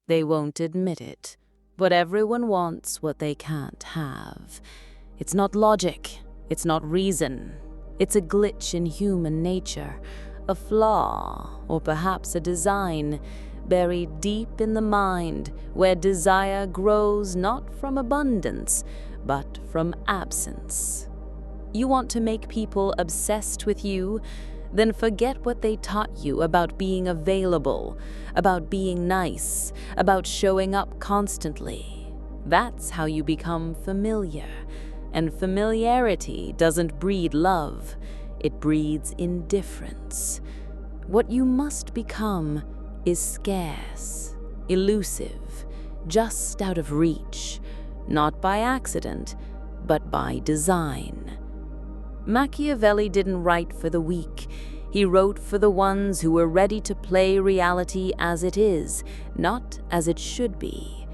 They won't admit it, but everyone wants what they can't have. It's not logic, it's not reason. It's a glitch in human nature, a flaw, or perhaps a design, buried deep in the mind, where desire grows not from abundance, but from absence. You want to make people obsessed with you? Then forget what they taught you about being available, about being nice, about showing up constantly. That's how you become familiar. And familiarity doesn't breed love, it breeds indifference. What you must become is scarce, elusive, just out of reach, not by accident, but by design. Machiavelli didn't write for the weak. He wrote for the ones who were ready to play reality as it is, not as it should be.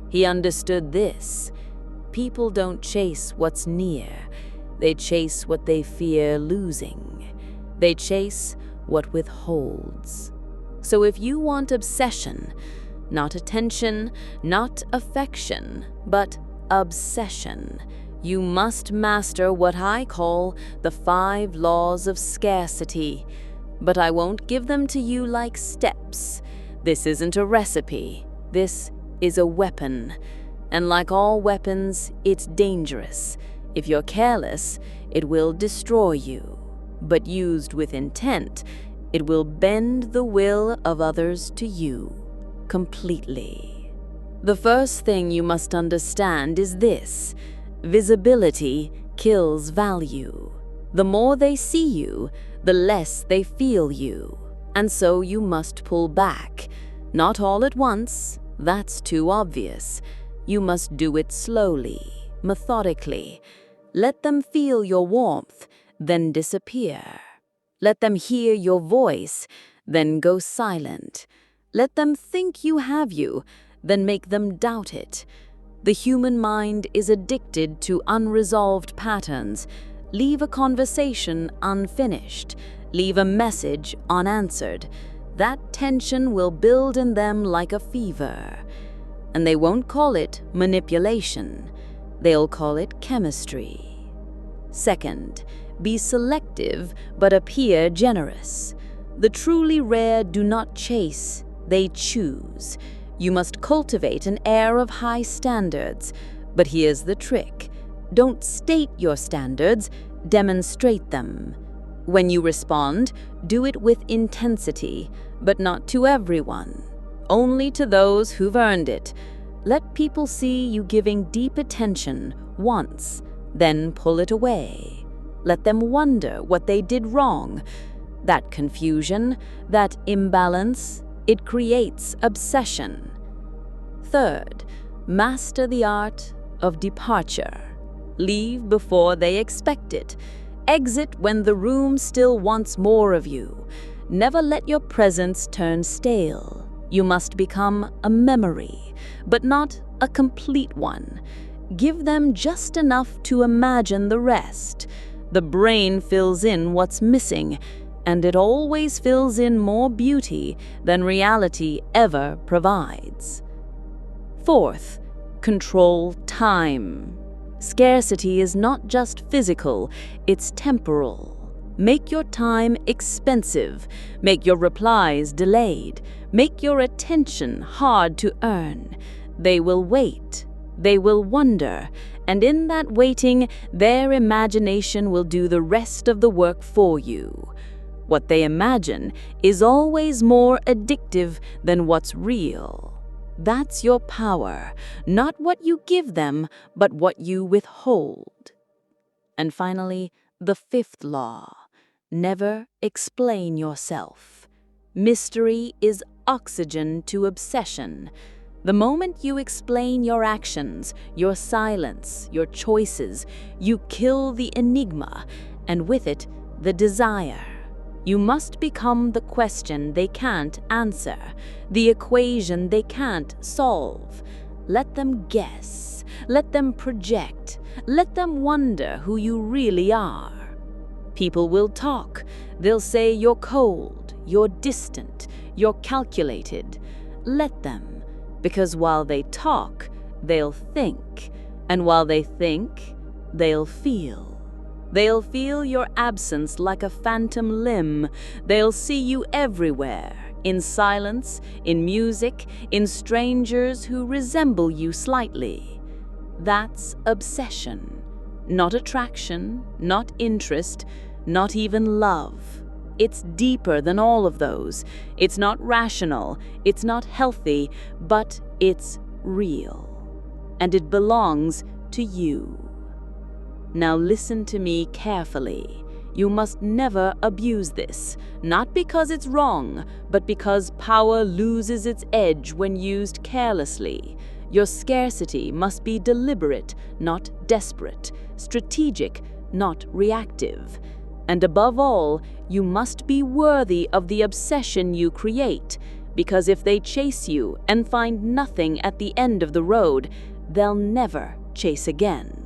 He understood this. People don't chase what's near. They chase what they fear losing. They chase what withholds. So if you want obsession, not attention, not affection, but obsession, you must master what I call the 5 laws of scarcity. But I won't give them to you like steps. This isn't a recipe. This is a weapon. And like all weapons, it's dangerous. If you're careless, it will destroy you. But used with intent, it will bend the will of others to you completely. The first thing you must understand is this: visibility kills value. The more they see you, the less they feel you. And so you must pull back. Not all at once, that's too obvious. You must do it slowly, methodically. Let them feel your warmth, then disappear. Let them hear your voice, then go silent. Let them think you have you, then make them doubt it. The human mind is addicted to unresolved patterns. Leave a conversation unfinished. Leave a message unanswered. That tension will build in them like a fever. And they won't call it manipulation. They'll call it chemistry. Second, be selective but appear generous. The truly rare do not chase, they choose. You must cultivate an air of high standards. But here's the trick. Don't state your standards, demonstrate them. When you respond, do it with intensity, but not to everyone. Only to those who've earned it. Let people see you giving deep attention once, then pull it away. Let them wonder what they did wrong. That confusion, that imbalance, it creates obsession. Third, master the art of departure. Leave before they expect it. Exit when the room still wants more of you. Never let your presence turn stale. You must become a memory, but not a complete one. Give them just enough to imagine the rest. The brain fills in what's missing, and it always fills in more beauty than reality ever provides. Fourth, control time. Scarcity is not just physical, it's temporal. Make your time expensive. Make your replies delayed. Make your attention hard to earn. They will wait. They will wonder. And in that waiting, their imagination will do the rest of the work for you. What they imagine is always more addictive than what's real. That's your power, not what you give them, but what you withhold. And finally, the 5th law. Never explain yourself. Mystery is oxygen to obsession. The moment you explain your actions, your silence, your choices, you kill the enigma, and with it, the desire. You must become the question they can't answer, the equation they can't solve. Let them guess. Let them project. Let them wonder who you really are. People will talk. They'll say you're cold, you're distant, you're calculated. Let them. Because while they talk, they'll think. And while they think, they'll feel. They'll feel your absence like a phantom limb. They'll see you everywhere, in silence, in music, in strangers who resemble you slightly. That's obsession. Not attraction, not interest, not even love. It's deeper than all of those. It's not rational, it's not healthy, but it's real. And it belongs to you. Now listen to me carefully. You must never abuse this, not because it's wrong, but because power loses its edge when used carelessly. Your scarcity must be deliberate, not desperate, strategic, not reactive. And above all, you must be worthy of the obsession you create, because if they chase you and find nothing at the end of the road, they'll never chase again.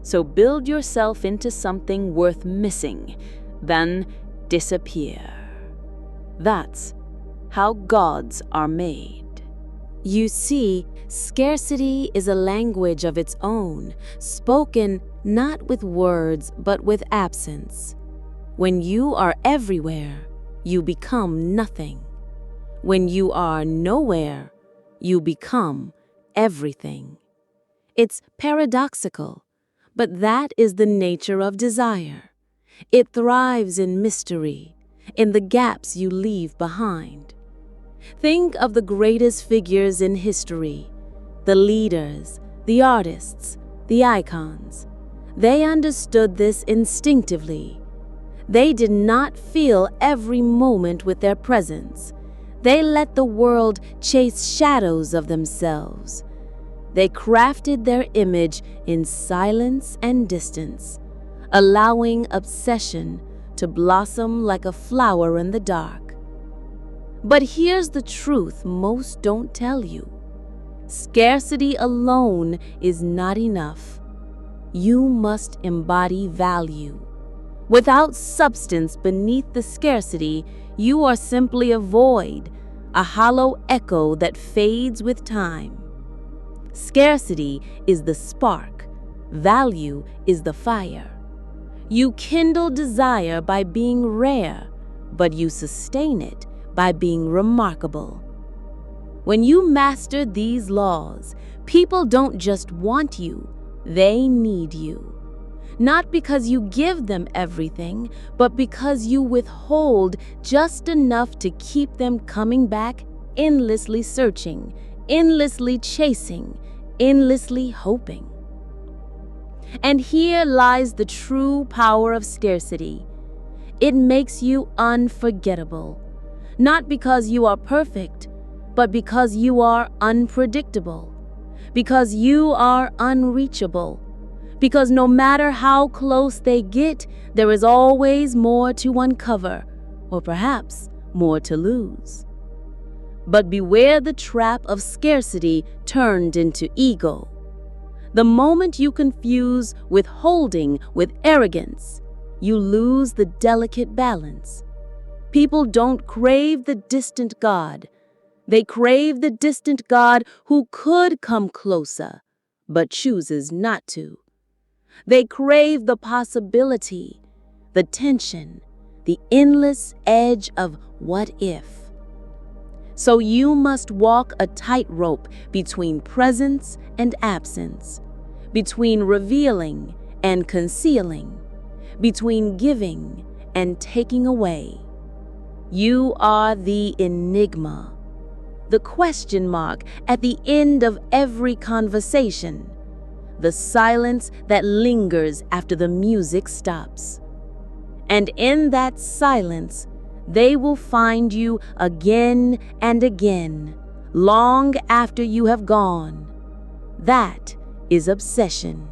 So build yourself into something worth missing, then disappear. That's how gods are made. You see, scarcity is a language of its own, spoken not with words but with absence. When you are everywhere, you become nothing. When you are nowhere, you become everything. It's paradoxical, but that is the nature of desire. It thrives in mystery, in the gaps you leave behind. Think of the greatest figures in history, the leaders, the artists, the icons. They understood this instinctively. They did not fill every moment with their presence. They let the world chase shadows of themselves. They crafted their image in silence and distance, allowing obsession to blossom like a flower in the dark. But here's the truth most don't tell you. Scarcity alone is not enough. You must embody value. Without substance beneath the scarcity, you are simply a void, a hollow echo that fades with time. Scarcity is the spark. Value is the fire. You kindle desire by being rare, but you sustain it by being remarkable. When you master these laws, people don't just want you, they need you. Not because you give them everything, but because you withhold just enough to keep them coming back, endlessly searching, endlessly chasing, endlessly hoping. And here lies the true power of scarcity. It makes you unforgettable, not because you are perfect, but because you are unpredictable, because you are unreachable, because no matter how close they get, there is always more to uncover, or perhaps more to lose. But beware the trap of scarcity turned into ego. The moment you confuse withholding with arrogance, you lose the delicate balance. People don't crave the distant God. They crave the distant God who could come closer, but chooses not to. They crave the possibility, the tension, the endless edge of what if. So you must walk a tightrope between presence and absence, between revealing and concealing, between giving and taking away. You are the enigma, the question mark at the end of every conversation, the silence that lingers after the music stops. And in that silence, they will find you again and again, long after you have gone. That is obsession.